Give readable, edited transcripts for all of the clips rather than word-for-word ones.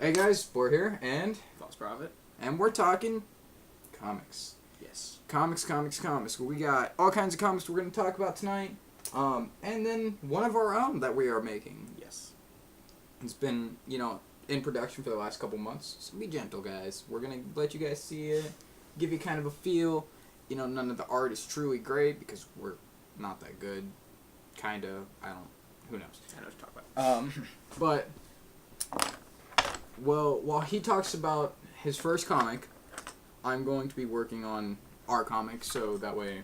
Hey guys, Sport here, False Prophet. and we're talking comics. Yes. Comics. We got all kinds of comics we're going to talk about tonight, and then one of our own that we are making. Yes. It's been, in production for the last couple months, so be gentle, guys. We're going to let you guys see it, give you kind of a feel. None of the art is truly great because we're not that good. Kind of. Who knows? I know what to talk about. But, well, while he talks about his first comic, I'm going to be working on our comic, so that way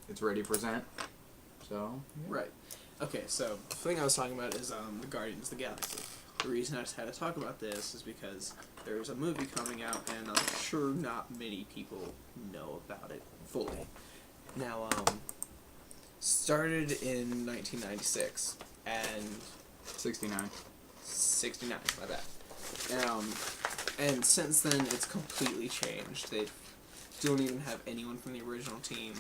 it's ready to present. So, yeah. Right. Okay, so the thing I was talking about is the Guardians of the Galaxy. The reason I decided to talk about this is because there's a movie coming out, and I'm sure not many people know about it fully. Now, started in 1996, and 69. 69, my bad. And since then, it's completely changed. They don't even have anyone from the original team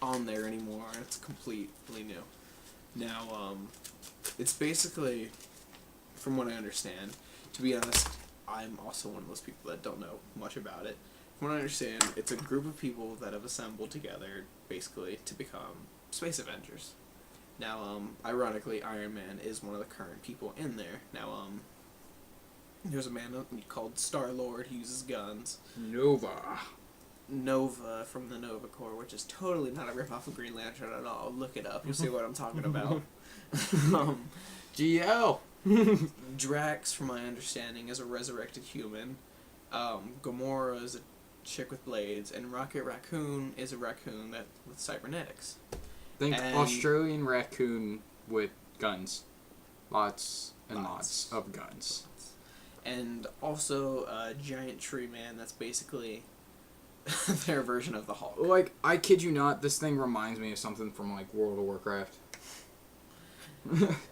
on there anymore. It's completely new. Now, it's basically, from what I understand, to be honest, I'm also one of those people that don't know much about it. From what I understand, it's a group of people that have assembled together, basically, to become Space Avengers. Now, ironically, Iron Man is one of the current people in there. Now, there's a man called Star-Lord. He uses guns. Nova from the Nova Corps, which is totally not a ripoff of Green Lantern at all. Look it up. You'll see what I'm talking about. GL! Drax, from my understanding, is a resurrected human. Gamora is a chick with blades. And Rocket Raccoon is a raccoon with cybernetics. Think And- Australian raccoon with guns. Lots of guns. And also a giant tree man that's basically their version of the Hulk. Like, I kid you not, this thing reminds me of something from, like, World of Warcraft.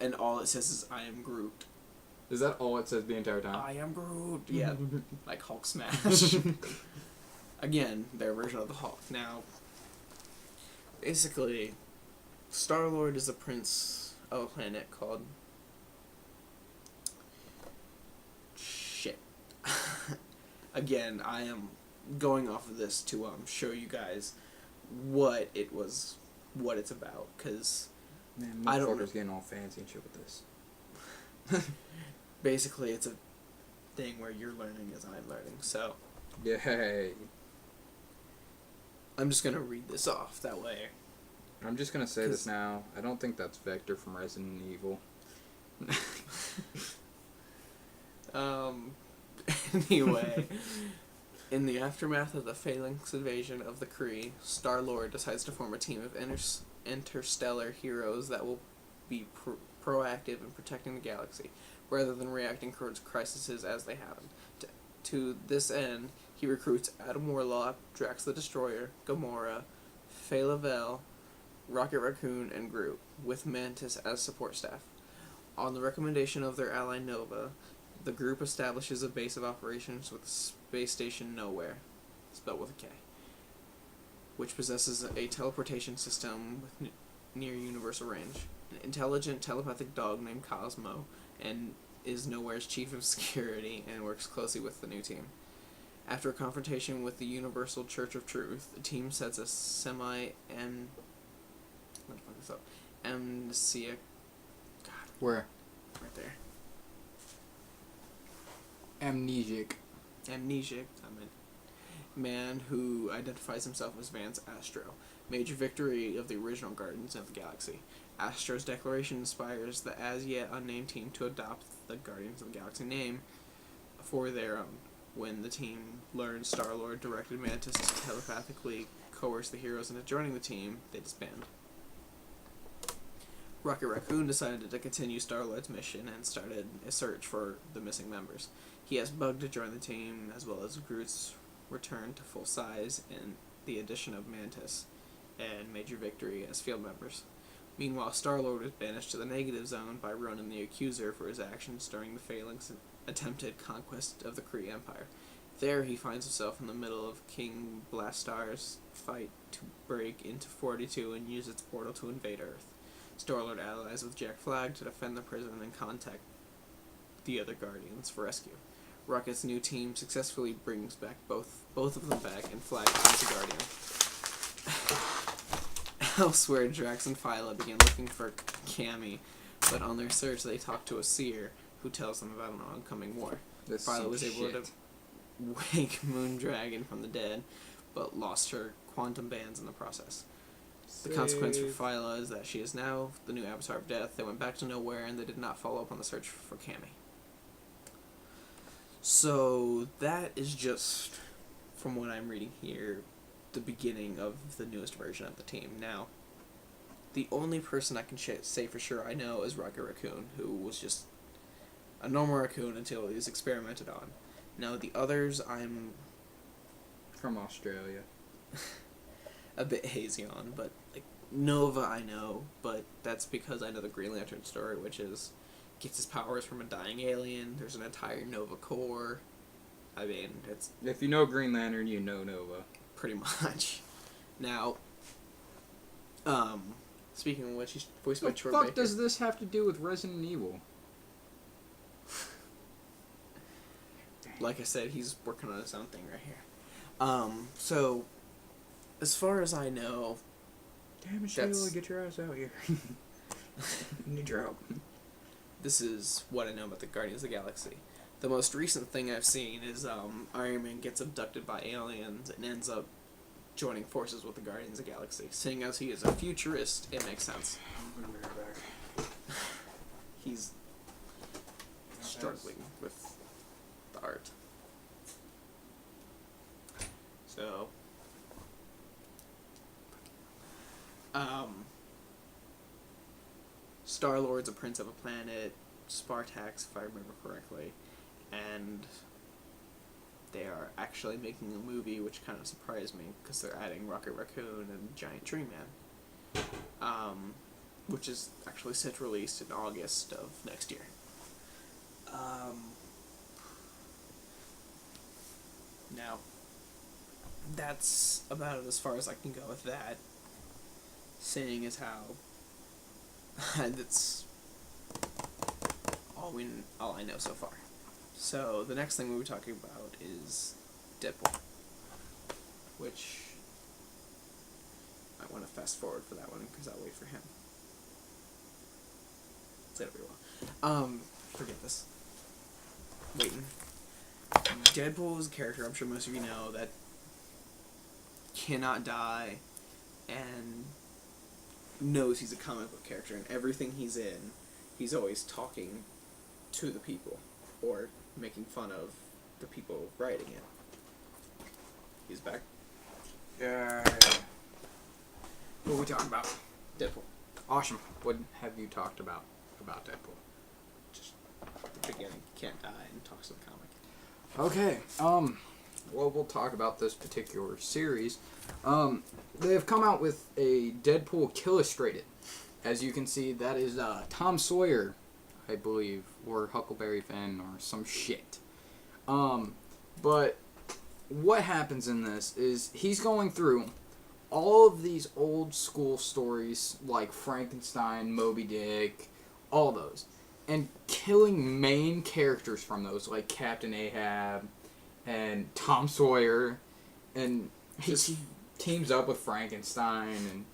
And all it says is, I am Groot. Is that all it says the entire time? I am Groot. Yeah, like Hulk smash. Again, their version of the Hulk. Now, basically, Star-Lord is a prince of a planet called... Shit. Again, I am going off of this to show you guys what it's about, because Man, I don't know. getting all fancy and shit with this. Basically it's a thing where you're learning as I'm learning, so Yay. I'm just gonna read this off, that way. I'm just gonna say this now. I don't think that's Vector from Resident Evil. Anyway, in the aftermath of the Phalanx invasion of the Kree, Star-Lord decides to form a team of interstellar heroes that will be proactive in protecting the galaxy, rather than reacting towards crises as they happen. To this end, he recruits Adam Warlock, Drax the Destroyer, Gamora, Faye Lavelle, Rocket Raccoon, and Groot, with Mantis as support staff. On the recommendation of their ally Nova, the group establishes a base of operations with Space Station Nowhere, spelled with a K, which possesses a teleportation system with near universal range. An intelligent telepathic dog named Cosmo, and is Nowhere's chief of security and works closely with the new team. After a confrontation with the Universal Church of Truth, the team sets a amnesia. God, Where? right there. Amnesiac. Amnesiac, man who identifies himself as Vance Astro. Major victory of the original Guardians of the Galaxy. Astro's declaration inspires the as-yet unnamed team to adopt the Guardians of the Galaxy name for their own. When the team learns Star-Lord directed Mantis to telepathically coerce the heroes into joining the team, they disband. Rocket Raccoon decided to continue Star-Lord's mission and started a search for the missing members. He has Bug to join the team, as well as Groot's return to full size and the addition of Mantis and Major Victory as field members. Meanwhile, Star-Lord is banished to the negative zone by Ronan the Accuser for his actions during the Phalanx attempted conquest of the Kree Empire. There he finds himself in the middle of King Blastar's fight to break into 42 and use its portal to invade Earth. Star-Lord allies with Jack Flag to defend the prison and the other Guardians for rescue. Rocket's new team successfully brings back both of them back and Flag becomes the Guardian. Elsewhere, Drax and Phyla begin looking for Cammy, but on their search they talk to a seer who tells them about an oncoming war. Phyla was able to wake Moondragon from the dead, but lost her quantum bands in the process. The consequence for Phyla is that she is now the new Avatar of Death. They went back to nowhere and they did not follow up on the search for Cammy. So that is just, from what I'm reading here, the beginning of the newest version of the team. Now, the only person I can say for sure I know is Rocket Raccoon, who was just a normal raccoon until he was experimented on. Now, the others I'm from Australia. a bit hazy on, but like Nova I know, but that's because I know the Green Lantern story, which is gets his powers from a dying alien. There's an entire Nova Corps. I mean, it's if you know Green Lantern, you know Nova. Pretty much. Now, speaking of which, he's voiced by Troy Baker. What the fuck does this have to do with Resident Evil? Like I said, he's working on his own thing right here. So, as far as I know... Damn it, Sheila, get your ass out here. Need your help. This is what I know about the Guardians of the Galaxy. The most recent thing I've seen is Iron Man gets abducted by aliens and ends up joining forces with the Guardians of the Galaxy. Seeing as he is a futurist, it makes sense. I'm gonna be right back. He's struggling with the art. So, Star-Lord's a prince of a planet, Spartax, if I remember correctly, and they are actually making a movie, which kind of surprised me, because they're adding Rocket Raccoon and Giant Tree Man, which is actually set to release in August of next year. Now, that's about as far as I can go with that, seeing as how that's all I know so far. So the next thing we'll be talking about is Deadpool, which I want to fast forward for that one because I'll wait for him. Say it every while. Forget this. Waiting. Deadpool is a character I'm sure most of you know that cannot die and knows he's a comic book character, and everything he's in, he's always talking to the people or making fun of the people writing it. He's back. Yeah. What are we talking about? Deadpool. Awesome. What have you talked about Deadpool? Just the beginning. Can't die and talks to the comic. Okay. Well, we'll talk about this particular series. They have come out with a Deadpool Killustrated. As you can see, that is Tom Sawyer, I believe, or Huckleberry Finn, or some shit. But what happens in this is he's going through all of these old school stories like Frankenstein, Moby Dick, all those, and killing main characters from those like Captain Ahab and Tom Sawyer, and he teams up with Frankenstein and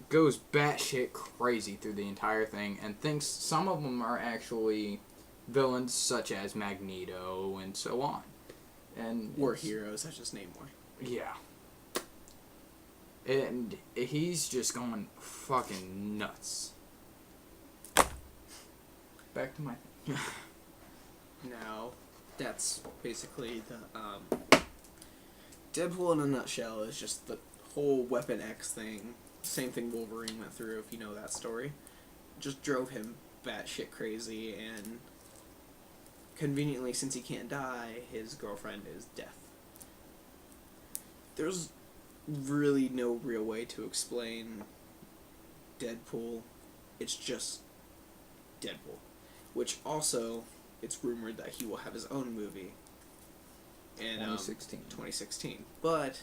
goes batshit crazy through the entire thing and thinks some of them are actually villains such as Magneto and so on. And or heroes such as Namor. Yeah. And he's just going fucking nuts. Back to my thing. Now, that's basically the, Deadpool in a nutshell is just the whole Weapon X thing. Same thing Wolverine went through, if you know that story. Just drove him batshit crazy, and conveniently, since he can't die, his girlfriend is Death. There's really no real way to explain Deadpool. It's just Deadpool. Which also, it's rumored that he will have his own movie in 2016. But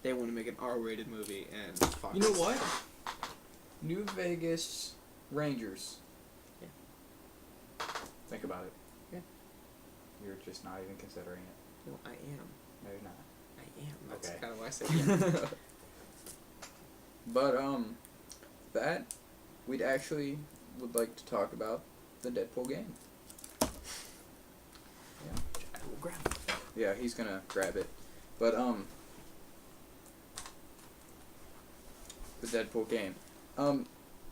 they want to make an R-rated movie, and Fox. You know what? New Vegas Rangers. Yeah. Think about it. Yeah. You're just not even considering it. Well, I am. No, you're not. I am. That's Okay. kind of why I said yeah. But that we'd actually would like to talk about the Deadpool game. Yeah. I will grab it. Yeah, he's gonna grab it. But the Deadpool game.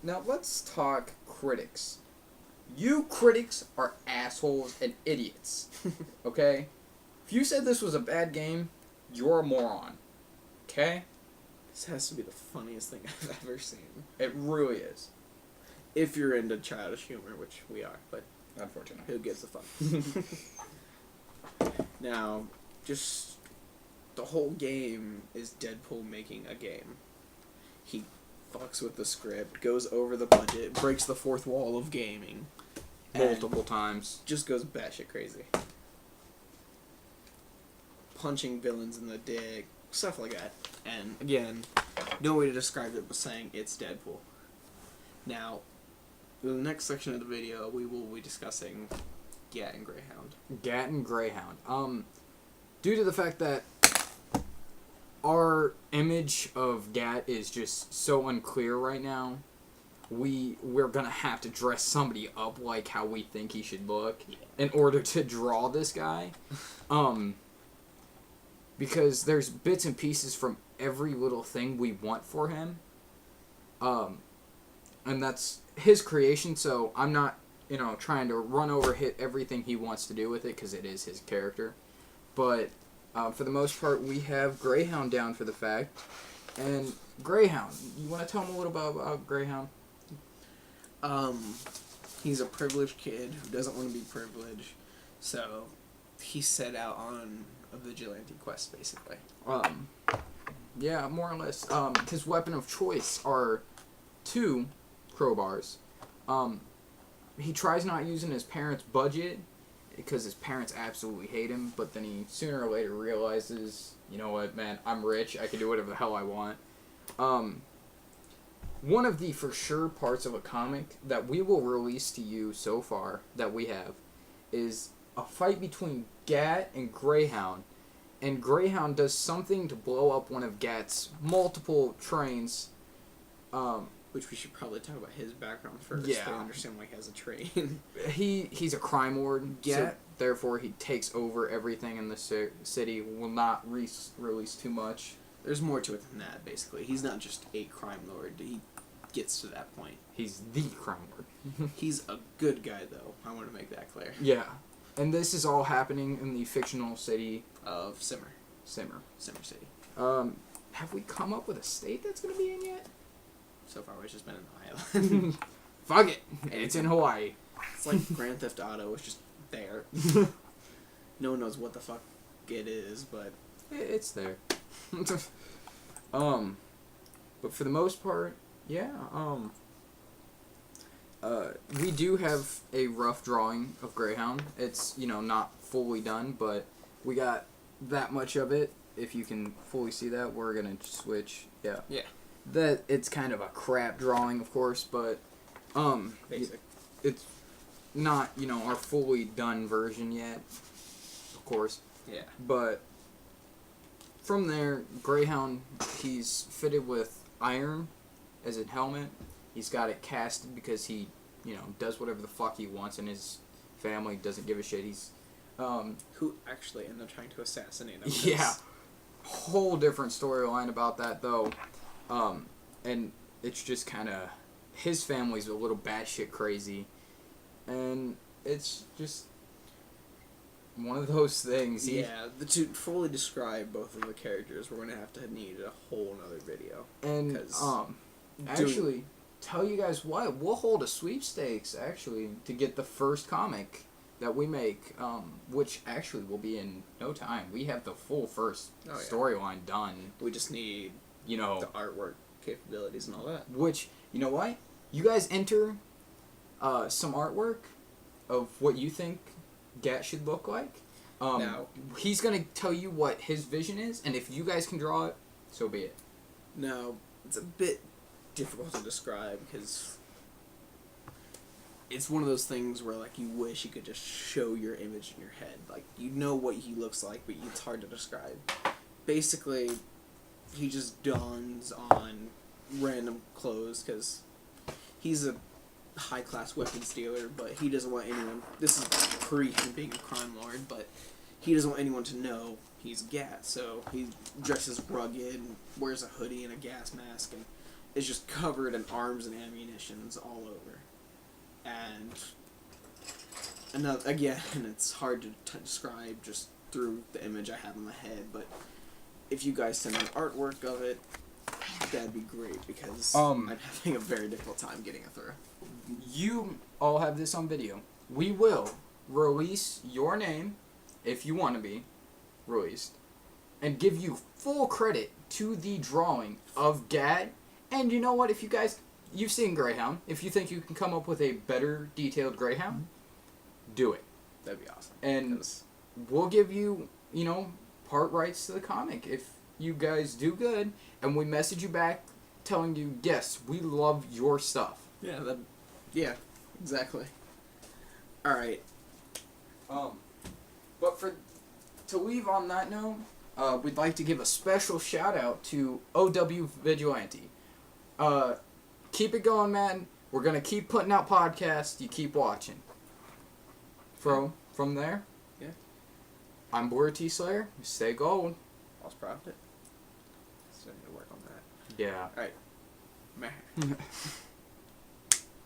Now let's talk critics. You critics are assholes and idiots. Okay? If you said this was a bad game, you're a moron. Okay? This has to be the funniest thing I've ever seen. It really is. If you're into childish humor, which we are, but Unfortunately. who gives a fuck? Now, just the whole game is Deadpool making a game. He fucks with the script, goes over the budget, breaks the fourth wall of gaming. Multiple times. Just goes batshit crazy. Punching villains in the dick, stuff like that. And again, no way to describe it but saying it's Deadpool. Now, in the next section of the video, we will be discussing Gat and Greyhound. Gat and Greyhound. Due to the fact that our image of Gat is just so unclear right now, we're gonna have to dress somebody up like how we think he should look in order to draw this guy. Because there's bits and pieces from every little thing we want for him. And that's his creation, so I'm not, trying to run over hit everything he wants to do with it, because it is his character. But for the most part, we have Greyhound down for the fact. And Greyhound, you want to tell him a little bit about Greyhound? He's a privileged kid who doesn't want to be privileged, so he set out on a vigilante quest, basically. Yeah, more or less. His weapon of choice are 2 crowbars. He tries not using his parents' budget because his parents absolutely hate him, but then he sooner or later realizes, you know what, man, I'm rich, I can do whatever the hell I want. One of the for sure parts of a comic that we will release to you so far, that we have, is a fight between Gat and Greyhound. And Greyhound does something to blow up one of Gat's multiple trains. Which we should probably talk about his background first Yeah. to understand why he has a train. He's a crime lord, Gat. so therefore he takes over everything in the city, will not release too much. There's more to it than that, basically. He's not just a crime lord. He gets to that point. He's the crime lord. He's a good guy, though. I want to make that clear. Yeah. And this is all happening in the fictional city Of Simmer. Simmer. Simmer City. Have we come up with a state that's going to be in yet? So far, it's just been an island. Fuck it. It's in Hawaii. It's like Grand Theft Auto. It's just there. No one knows what the fuck it is, but... It's there. But for the most part, yeah, we do have a rough drawing of Greyhound. It's, not fully done, but we got that much of it. If you can fully see that, we're gonna switch. Yeah. Yeah. That it's kind of a crap drawing, of course, but Basic. it's not, our fully done version yet, of course. Yeah. But from there, Greyhound, he's fitted with iron as a helmet. He's got it casted because he, does whatever the fuck he wants, and his family doesn't give a shit. He's, Who actually ended up trying to assassinate him. yeah, whole different storyline about that though. And it's just kind of, his family's a little batshit crazy, and it's just one of those things. To fully describe both of the characters, we're going to have to need a whole nother video. And, actually, tell you guys what, we'll hold a sweepstakes, actually, to get the first comic that we make, which actually will be in no time. We have the full first storyline done. We just need, the artwork capabilities and all that. Which, you know what? You guys enter some artwork of what you think Gat should look like. Now, he's going to tell you what his vision is, and if you guys can draw it, so be it. Now, it's a bit difficult to describe because it's one of those things where like you wish you could just show your image in your head. Like you know what he looks like, but it's hard to describe. Basically, he just dons on random clothes because he's a high-class weapons dealer, but he doesn't want anyone... This is pre him being a crime lord, but he doesn't want anyone to know he's a gas, so he dresses rugged and wears a hoodie and a gas mask and is just covered in arms and ammunitions all over. And again, it's hard to describe just through the image I have in my head, but if you guys send an artwork of it, that'd be great, because I'm having a very difficult time getting it through. You all have this on video. We will release your name, if you want to be released, and give you full credit to the drawing of Gad. And you know what? If you guys... You've seen Greyhound. If you think you can come up with a better detailed Greyhound, do it. That'd be awesome. And we'll give you, part rights to the comic if you guys do good, and we message you back telling you, yes, we love your stuff. Yeah, exactly. Alright. But to leave on that note, we'd like to give a special shout out to OW Vigilante. Keep it going, man. We're gonna keep putting out podcasts. You keep watching. From there, yeah. I'm Boyer T. Slayer. Stay gold. Lost Prophet. Still need to work on that. Yeah. Alright. Meh.